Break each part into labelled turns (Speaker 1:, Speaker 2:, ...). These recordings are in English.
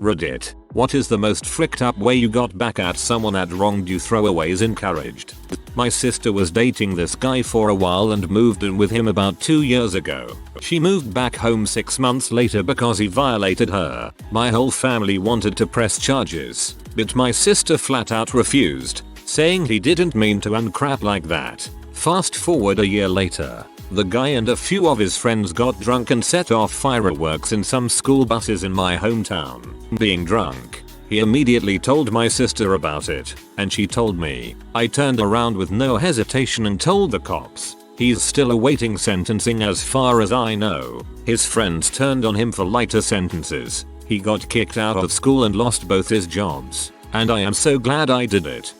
Speaker 1: Reddit. What is the most fricked up way you got back at someone that wronged you? Throwaways encouraged. My sister was dating this guy for a while and moved in with him about 2 years ago. She moved back home 6 months later because he violated her. My whole family wanted to press charges, but my sister flat out refused, saying he didn't mean to and crap like that. Fast forward a year later. The guy and a few of his friends got drunk and set off fireworks in some school buses in my hometown. Being drunk, he immediately told my sister about it, and she told me. I turned around with no hesitation and told the cops. He's still awaiting sentencing as far as I know. His friends turned on him for lighter sentences. He got kicked out of school and lost both his jobs, and I am so glad I did it.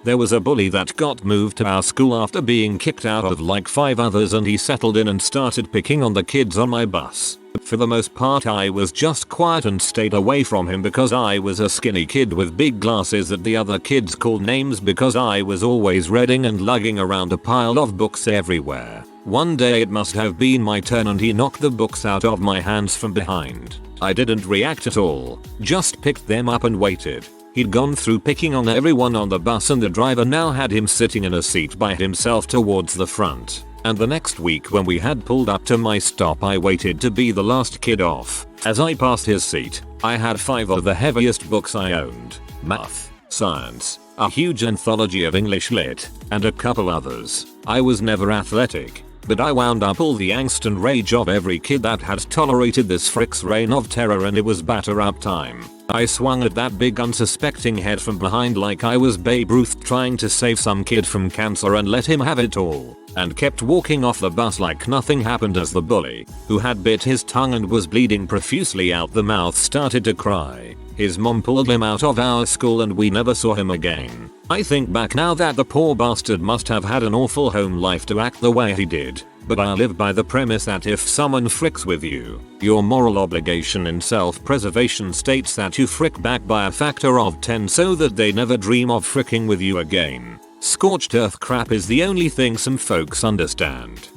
Speaker 1: There was a bully that got moved to our school after being kicked out of like 5 others, and he settled in and started picking on the kids on my bus. For the most part I was just quiet and stayed away from him because I was a skinny kid with big glasses that the other kids called names because I was always reading and lugging around a pile of books everywhere. One day it must have been my turn and he knocked the books out of my hands from behind. I didn't react at all, just picked them up and waited. He'd gone through picking on everyone on the bus and the driver now had him sitting in a seat by himself towards the front. And the next week when we had pulled up to my stop I waited to be the last kid off. As I passed his seat, I had 5 of the heaviest books I owned. Math, science, a huge anthology of English lit, and a couple others. I was never athletic, but I wound up all the angst and rage of every kid that had tolerated this frick's reign of terror, and it was batter up time. I swung at that big unsuspecting head from behind like I was Babe Ruth trying to save some kid from cancer and let him have it all, and kept walking off the bus like nothing happened as the bully, who had bit his tongue and was bleeding profusely out the mouth, started to cry. His mom pulled him out of our school and we never saw him again. I think back now that the poor bastard must have had an awful home life to act the way he did. But I live by the premise that if someone fricks with you, your moral obligation in self-preservation states that you frick back by a factor of 10 so that they never dream of fricking with you again. Scorched earth crap is the only thing some folks understand.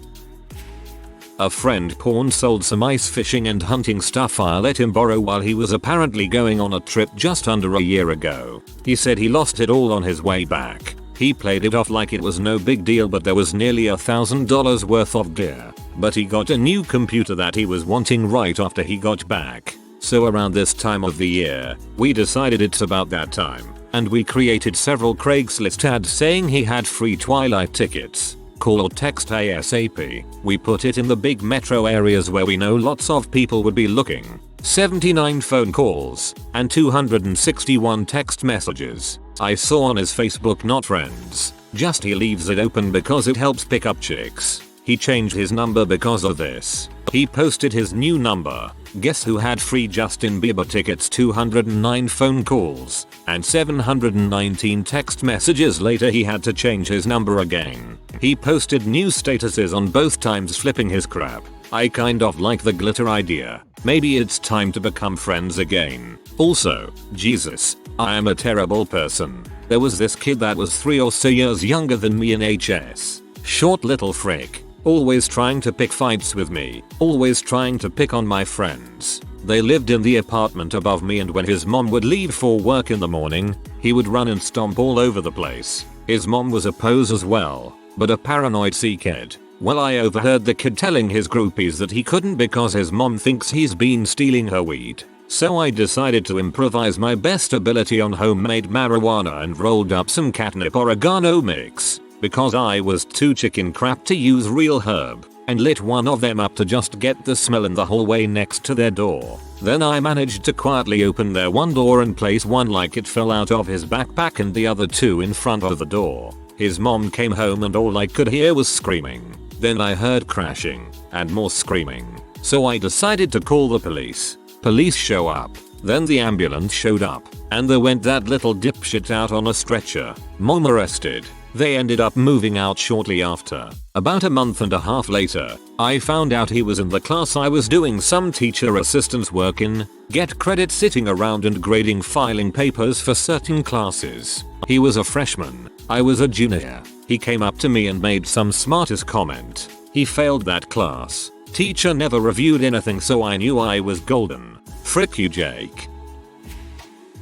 Speaker 1: A friend pawn sold some ice fishing and hunting stuff I let him borrow while he was apparently going on a trip just under a year ago. He said he lost it all on his way back. He played it off like it was no big deal, but there was nearly $1,000 worth of gear. But he got a new computer that he was wanting right after he got back. So around this time of the year, we decided it's about that time, and we created several Craigslist ads saying he had free Twilight tickets. Call or text ASAP. We put it in the big metro areas where we know lots of people would be looking. 79 phone calls and 261 text messages. I saw on his Facebook not friends, just he leaves it open because it helps pick up chicks. He changed his number because of this. He posted his new number. Guess who had free Justin Bieber tickets? 209 phone calls and 719 text messages later he had to change his number again. He posted new statuses on both times flipping his crap. I kind of like the glitter idea. Maybe it's time to become friends again. Also, Jesus, I am a terrible person. There was this kid that was 3 or so years younger than me in HS. Short little frick. Always trying to pick fights with me. Always trying to pick on my friends. They lived in the apartment above me, and when his mom would leave for work in the morning, he would run and stomp all over the place. His mom was a pose as well, but a paranoid kid. Well, I overheard the kid telling his groupies that he couldn't because his mom thinks he's been stealing her weed. So I decided to improvise my best ability on homemade marijuana and rolled up some catnip oregano mix, because I was too chicken crap to use real herb, and lit one of them up to just get the smell in the hallway next to their door. Then I managed to quietly open their one door and place one like it fell out of his backpack and the other 2 in front of the door. His mom came home and all I could hear was screaming. Then I heard crashing and more screaming. So I decided to call the police. Police show up. Then the ambulance showed up, and there went that little dipshit out on a stretcher. Mom arrested. They ended up moving out shortly after. About a month and a half later, I found out he was in the class I was doing some teacher assistance work in. Get credit sitting around and grading filing papers for certain classes. He was a freshman. I was a junior. He came up to me and made some smartest comment. He failed that class. Teacher never reviewed anything, so I knew I was golden. Frick you, Jake.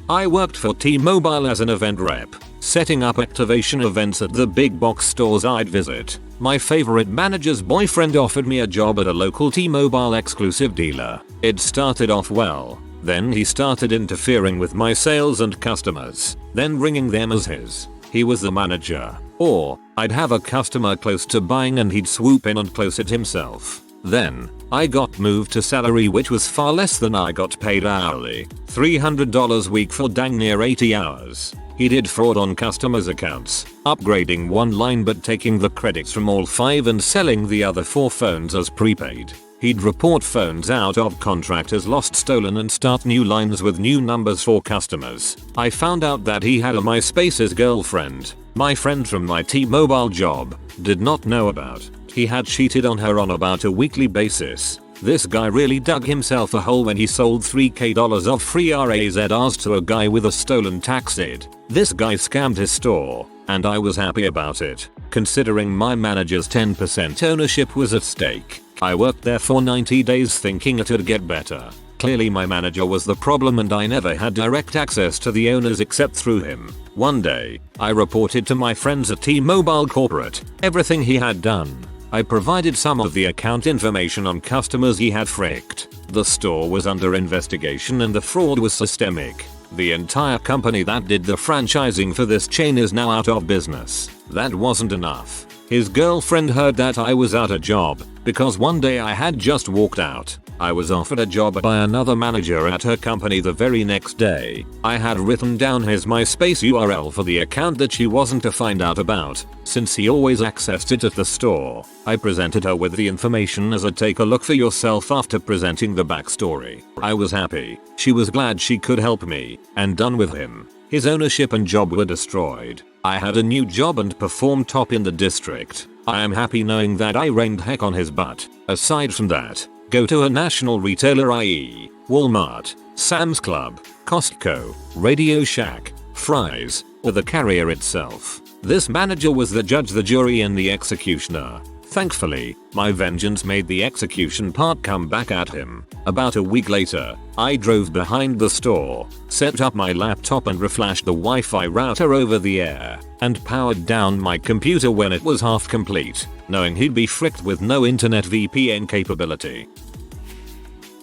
Speaker 1: I worked for T-Mobile as an event rep, setting up activation events at the big box stores I'd visit. My favorite manager's boyfriend offered me a job at a local T-Mobile exclusive dealer. It started off well. Then he started interfering with my sales and customers, then ringing them as his. He was the manager. Or, I'd have a customer close to buying and he'd swoop in and close it himself. Then, I got moved to salary which was far less than I got paid hourly. $300 a week for dang near 80 hours. He did fraud on customers' accounts, upgrading one line but taking the credits from all 5 and selling the other 4 phones as prepaid. He'd report phones out of contract as lost, stolen, and start new lines with new numbers for customers. I found out that he had a MySpace's girlfriend, my friend from my T-Mobile job, did not know about. He had cheated on her on about a weekly basis. This guy really dug himself a hole when he sold $3,000 of free RAZRs to a guy with a stolen tax id. This guy scammed his store, and I was happy about it, considering my manager's 10% ownership was at stake. I worked there for 90 days thinking it'd get better. Clearly my manager was the problem and I never had direct access to the owners except through him. One day, I reported to my friends at T-Mobile Corporate everything he had done. I provided some of the account information on customers he had fricked. The store was under investigation and the fraud was systemic. The entire company that did the franchising for this chain is now out of business. That wasn't enough. His girlfriend heard that I was out of job because one day I had just walked out. I was offered a job by another manager at her company the very next day. I had written down his MySpace URL for the account that she wasn't to find out about, since he always accessed it at the store. I presented her with the information as a take a look for yourself after presenting the backstory. I was happy. She was glad she could help me, and done with him. His ownership and job were destroyed. I had a new job and performed top in the district. I am happy knowing that I rained heck on his butt. Aside from that, go to a national retailer, i.e. Walmart, Sam's Club, Costco, Radio Shack, Fry's, or the carrier itself. This manager was the judge, the jury, and the executioner. Thankfully, my vengeance made the execution part come back at him. About a week later, I drove behind the store, set up my laptop and reflashed the Wi-Fi router over the air, and powered down my computer when it was half complete, knowing he'd be fricked with no internet VPN capability.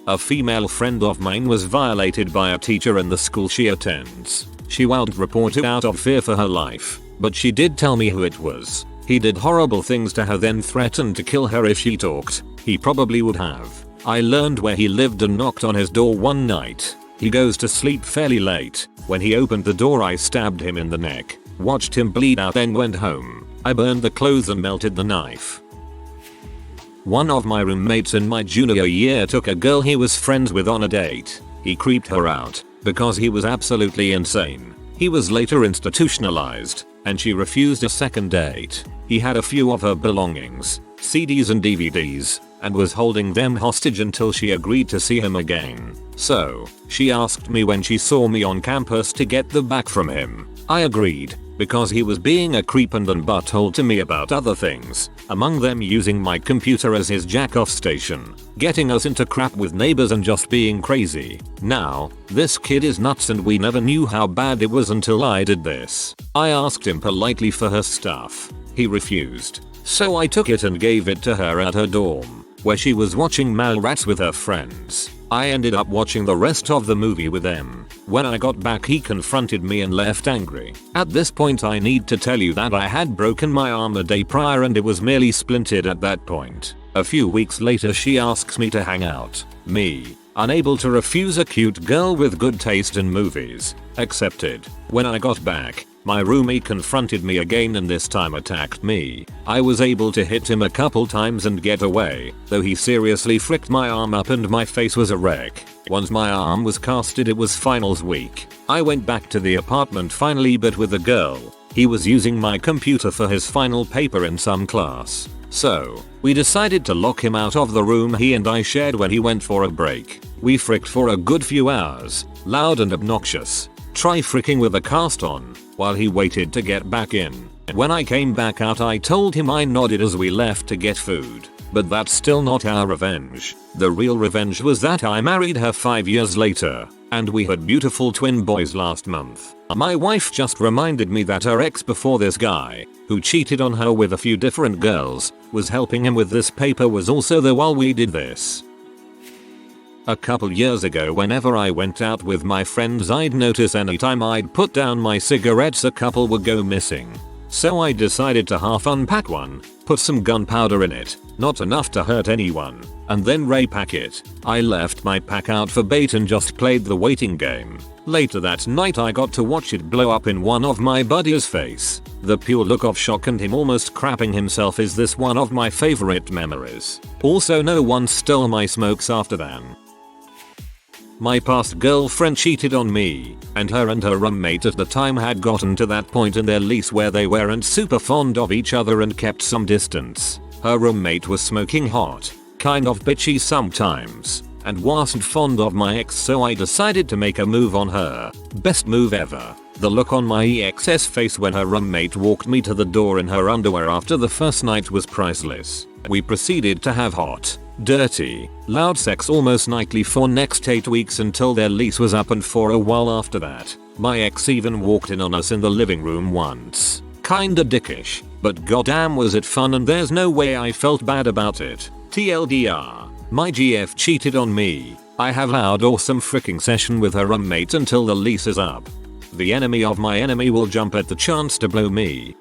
Speaker 1: A female friend of mine was violated by a teacher in the school she attends. She won't report it out of fear for her life, but she did tell me who it was. He did horrible things to her, then threatened to kill her if she talked. He probably would have. I learned where he lived and knocked on his door one night. He goes to sleep fairly late. When he opened the door, I stabbed him in the neck, watched him bleed out, then went home. I burned the clothes and melted the knife. One of my roommates in my junior year took a girl he was friends with on a date. He creeped her out because he was absolutely insane. He was later institutionalized, and she refused a second date. He had a few of her belongings, CDs and DVDs, and was holding them hostage until she agreed to see him again. So, she asked me when she saw me on campus to get them back from him. I agreed, because he was being a creep and then butthole to me about other things, among them using my computer as his jack-off station, getting us into crap with neighbors, and just being crazy. Now, this kid is nuts and we never knew how bad it was until I did this. I asked him politely for her stuff. He refused. So I took it and gave it to her at her dorm, where she was watching Mallrats with her friends. I ended up watching the rest of the movie with them. When I got back, he confronted me and left angry. At this point, I need to tell you that I had broken my arm a day prior and it was merely splintered at that point. A few weeks later, she asks me to hang out. Me, unable to refuse a cute girl with good taste in movies, accepted. When I got back, my roomie confronted me again and this time attacked me. I was able to hit him a couple times and get away, though he seriously fricked my arm up and my face was a wreck. Once my arm was casted, it was finals week. I went back to the apartment finally, but with a girl. He was using my computer for his final paper in some class. So, we decided to lock him out of the room he and I shared when he went for a break. We fricked for a good few hours, loud and obnoxious. Try fricking with a cast on, while he waited to get back in. When I came back out, I told him I nodded as we left to get food. But that's still not our revenge. The real revenge was that I married her 5 years later, and we had beautiful twin boys last month. My wife just reminded me that her ex before this guy, who cheated on her with a few different girls, was helping him with this paper was also there while we did this. A couple years ago, whenever I went out with my friends, I'd notice anytime I'd put down my cigarettes a couple would go missing. So I decided to half unpack one, put some gunpowder in it, not enough to hurt anyone, and then repack it. I left my pack out for bait and just played the waiting game. Later that night I got to watch it blow up in one of my buddies' face. The pure look of shock and him almost crapping himself is this one of my favorite memories. Also, no one stole my smokes after that. My past girlfriend cheated on me, and her roommate at the time had gotten to that point in their lease where they weren't super fond of each other and kept some distance. Her roommate was smoking hot, kind of bitchy sometimes, and wasn't fond of my ex, so I decided to make a move on her. Best move ever. The look on my ex's face when her roommate walked me to the door in her underwear after the first night was priceless. We proceeded to have hot, dirty, loud sex almost nightly for next 8 weeks until their lease was up, and for a while after that. My ex even walked in on us in the living room once. Kinda dickish, but goddamn was it fun, and there's no way I felt bad about it. TLDR, my GF cheated on me. I have had awesome freaking session with her roommate until the lease is up. The enemy of my enemy will jump at the chance to blow me.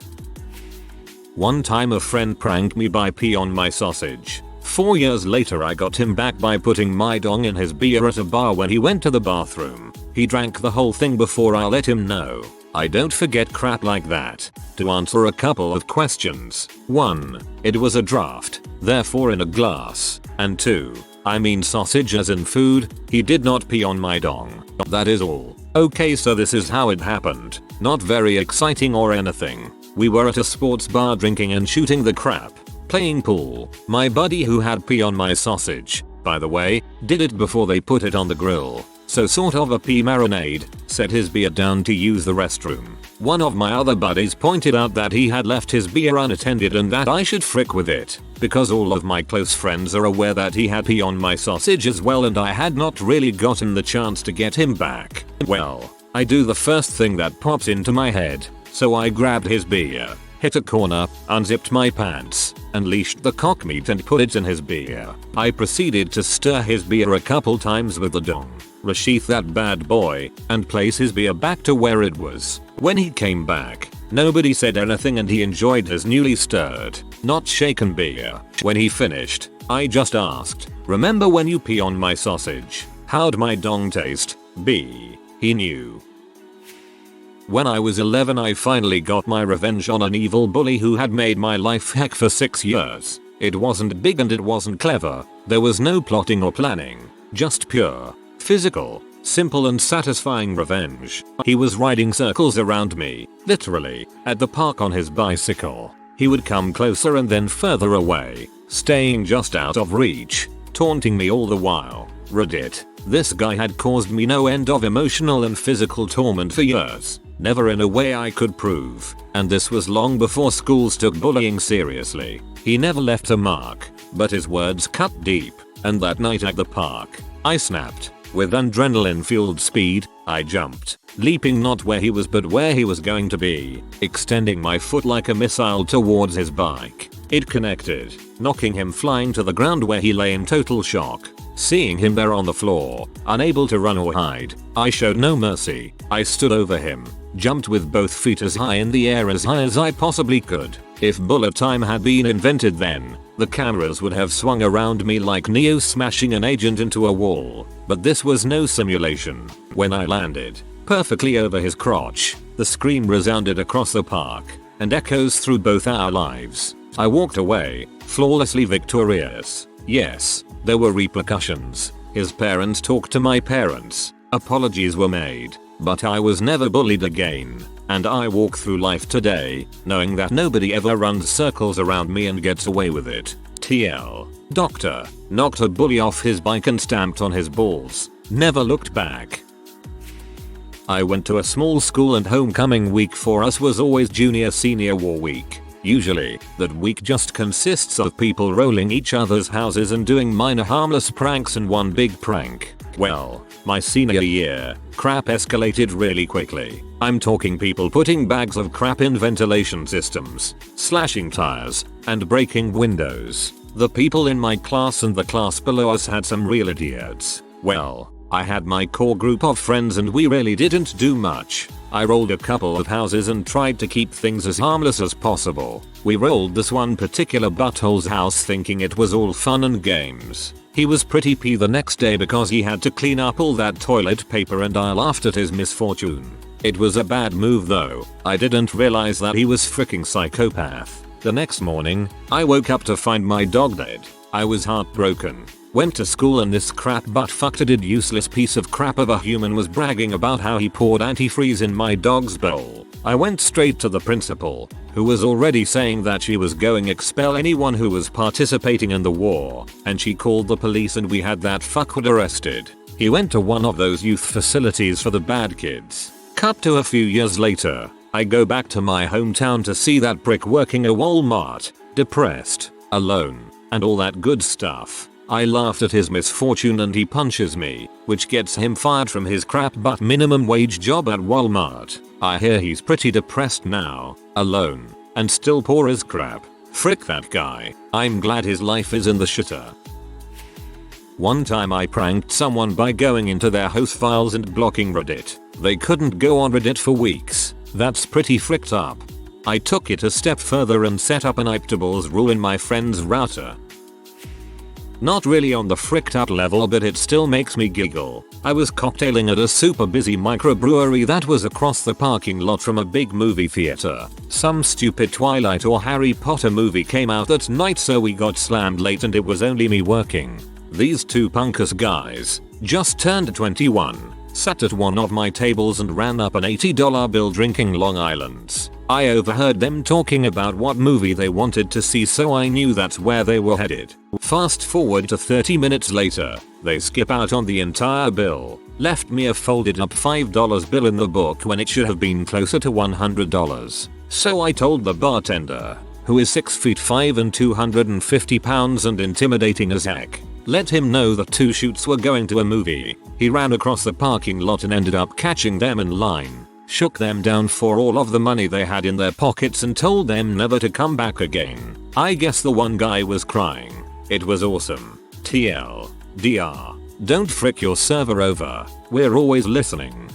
Speaker 1: One time a friend pranked me by pee on my sausage. 4 years later I got him back by putting my dong in his beer at a bar when he went to the bathroom. He drank the whole thing before I let him know. I don't forget crap like that. To answer a couple of questions. 1. It was a draft, therefore in a glass. And 2. I mean sausage as in food, he did not pee on my dong. That is all. Okay, so this is how it happened. Not very exciting or anything. We were at a sports bar drinking and shooting the crap. Playing pool. My buddy who had pee on my sausage, by the way, did it before they put it on the grill. So sort of a pee marinade, set his beer down to use the restroom. One of my other buddies pointed out that he had left his beer unattended and that I should frick with it, because all of my close friends are aware that he had pee on my sausage as well, and I had not really gotten the chance to get him back. Well, I do the first thing that pops into my head, so I grabbed his beer, hit a corner, unzipped my pants, unleashed the cock meat and put it in his beer. I proceeded to stir his beer a couple times with the dong, resheath that bad boy, and place his beer back to where it was. When he came back, nobody said anything and he enjoyed his newly stirred, not shaken beer. When he finished, I just asked, "Remember when you pee on my sausage? How'd my dong taste?" B. He knew. When I was 11 I finally got my revenge on an evil bully who had made my life heck for 6 years. It wasn't big and it wasn't clever. There was no plotting or planning. Just pure, physical, simple and satisfying revenge. He was riding circles around me, literally, at the park on his bicycle. He would come closer and then further away, staying just out of reach, taunting me all the while. Reddit. This guy had caused me no end of emotional and physical torment for years. Never in a way I could prove, and this was long before schools took bullying seriously. He never left a mark, but his words cut deep, and that night at the park, I snapped. With adrenaline-fueled speed, I jumped, leaping not where he was but where he was going to be, extending my foot like a missile towards his bike. It connected, knocking him flying to the ground where he lay in total shock. Seeing him there on the floor, unable to run or hide, I showed no mercy. I stood over him, jumped with both feet as high in the air as high as I possibly could. If bullet time had been invented then, the cameras would have swung around me like Neo smashing an agent into a wall. But this was no simulation. When I landed, perfectly over his crotch, the scream resounded across the park, and echoes through both our lives. I walked away, flawlessly victorious. Yes, there were repercussions. His parents talked to my parents. Apologies were made. But I was never bullied again. And I walk through life today, knowing that nobody ever runs circles around me and gets away with it. TL. Doctor. Knocked a bully off his bike and stamped on his balls. Never looked back. I went to a small school and homecoming week for us was always junior senior war week. Usually, that week just consists of people rolling each other's houses and doing minor harmless pranks and one big prank. Well, my senior year, crap escalated really quickly. I'm talking people putting bags of crap in ventilation systems, slashing tires, and breaking windows. The people in my class and the class below us had some real idiots. Well, I had my core group of friends and we really didn't do much. I rolled a couple of houses and tried to keep things as harmless as possible. We rolled this one particular butthole's house thinking it was all fun and games. He was pretty pee the next day because he had to clean up all that toilet paper and I laughed at his misfortune. It was a bad move though. I didn't realize that he was freaking psychopath. The next morning, I woke up to find my dog dead. I was heartbroken. Went to school and this crap butt-fucked useless piece of crap of a human was bragging about how he poured antifreeze in my dog's bowl. I went straight to the principal, who was already saying that she was going to expel anyone who was participating in the war, and she called the police and we had that fuckwit arrested. He went to one of those youth facilities for the bad kids. Cut to a few years later, I go back to my hometown to see that prick working a Walmart, depressed, alone, and all that good stuff. I laughed at his misfortune and he punches me, which gets him fired from his crap butt minimum wage job at Walmart. I hear he's pretty depressed now, alone, and still poor as crap. Frick that guy. I'm glad his life is in the shitter. One time I pranked someone by going into their host files and blocking Reddit. They couldn't go on Reddit for weeks. That's pretty fricked up. I took it a step further and set up an Iptables rule in my friend's router. Not really on the fricked out level, but it still makes me giggle. I was cocktailing at a super busy microbrewery that was across the parking lot from a big movie theater. Some stupid Twilight or Harry Potter movie came out that night, so we got slammed late and it was only me working. These two punkus guys, just turned 21, sat at one of my tables and ran up an $80 bill drinking Long Island's. I overheard them talking about what movie they wanted to see, so I knew that's where they were headed. Fast forward to 30 minutes later, they skip out on the entire bill, left me a folded up $5 bill in the book when it should have been closer to $100. So I told the bartender, who is 6'5" and 250 pounds and intimidating as heck, let him know that two shoots were going to a movie. He ran across the parking lot and ended up catching them in line. Shook them down for all of the money they had in their pockets and told them never to come back again. I guess the one guy was crying. It was awesome. TL. DR. Don't frick your server over. We're always listening.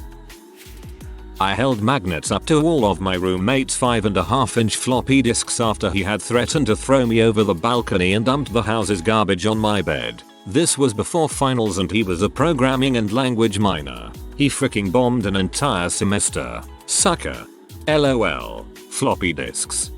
Speaker 1: I held magnets up to all of my roommate's 5.5-inch floppy disks after he had threatened to throw me over the balcony and dumped the house's garbage on my bed. This was before finals and he was a programming and language minor. He freaking bombed an entire semester. Sucker. LOL. Floppy disks.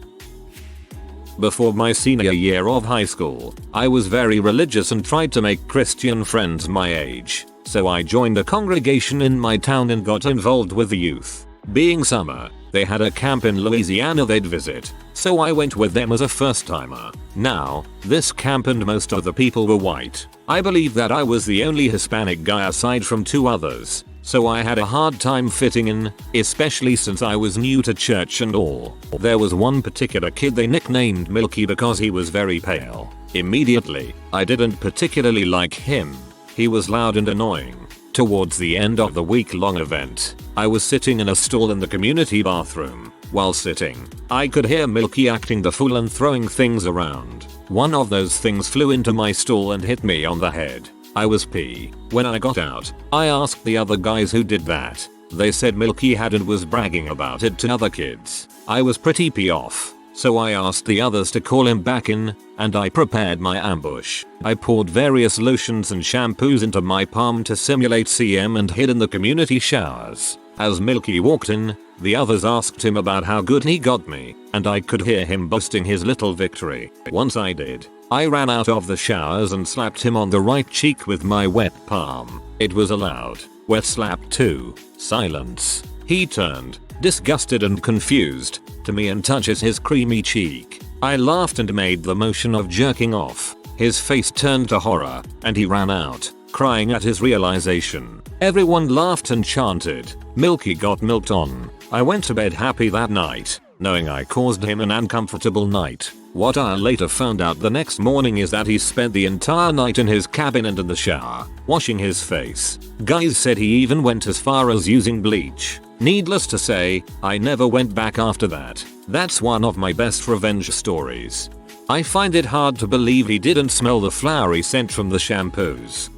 Speaker 1: Before my senior year of high school, I was very religious and tried to make Christian friends my age. So I joined a congregation in my town and got involved with the youth. Being summer, they had a camp in Louisiana they'd visit, so I went with them as a first timer. Now, this camp and most of the people were white. I believe that I was the only Hispanic guy aside from two others, so I had a hard time fitting in, especially since I was new to church and all. There was one particular kid they nicknamed Milky because he was very pale. Immediately, I didn't particularly like him. He was loud and annoying. Towards the end of the week-long event, I was sitting in a stall in the community bathroom. While sitting, I could hear Milky acting the fool and throwing things around. One of those things flew into my stall and hit me on the head. I was pee. When I got out, I asked the other guys who did that. They said Milky had and was bragging about it to other kids. I was pretty pee off, so I asked the others to call him back in, and I prepared my ambush. I poured various lotions and shampoos into my palm to simulate CM and hid in the community showers. As Milky walked in, the others asked him about how good he got me, and I could hear him boasting his little victory. Once I did, I ran out of the showers and slapped him on the right cheek with my wet palm. It was a loud, wet slap too. Silence. He turned, disgusted and confused, to me and touches his creamy cheek. I laughed and made the motion of jerking off. His face turned to horror, and he ran out, crying at his realization. Everyone laughed and chanted, "Milky got milked on." I went to bed happy that night. knowing I caused him an uncomfortable night. What I later found out the next morning is that he spent the entire night in his cabin and in the shower, washing his face. Guys said he even went as far as using bleach. Needless to say, I never went back after that. That's one of my best revenge stories. I find it hard to believe he didn't smell the flowery scent from the shampoos.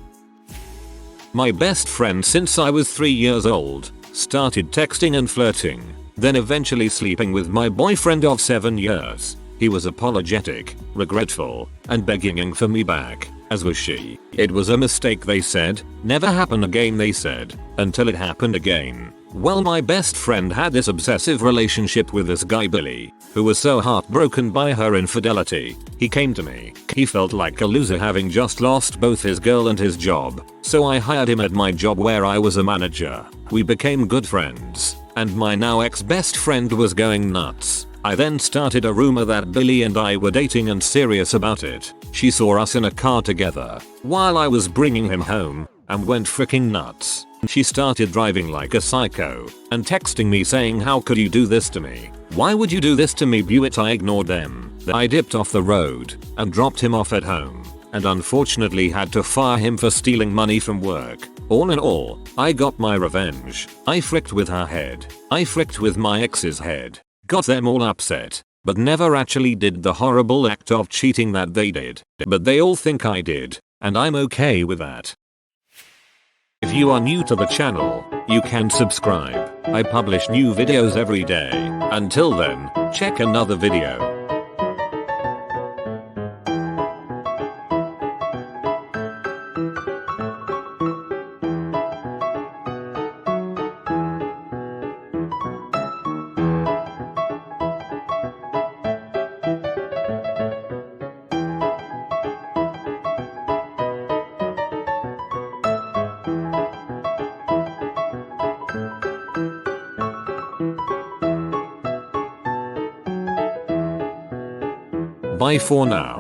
Speaker 1: My best friend since I was 3 years old started texting and flirting, then eventually sleeping with my boyfriend of 7 years. He was apologetic, regretful, and begging for me back, as was she. It was a mistake, they said. Never happen again, they said, until it happened again. Well, my best friend had this obsessive relationship with this guy Billy, who was so heartbroken by her infidelity. He came to me. He felt like a loser having just lost both his girl and his job, so I hired him at my job where I was a manager. We became good friends, and my now ex-best friend was going nuts. I then started a rumor that Billy and I were dating and serious about it. She saw us in a car together while I was bringing him home and went freaking nuts. She started driving like a psycho and texting me saying, "How could you do this to me? Why would you do this to me, Buick?" I ignored them. I dipped off the road and dropped him off at home, and unfortunately had to fire him for stealing money from work. All in all, I got my revenge. I fricked with her head. I fricked with my ex's head. Got them all upset, but never actually did the horrible act of cheating that they did. But they all think I did, and I'm okay with that. If you are new to the channel, you can subscribe. I publish new videos every day. Until then, check another video. Bye for now.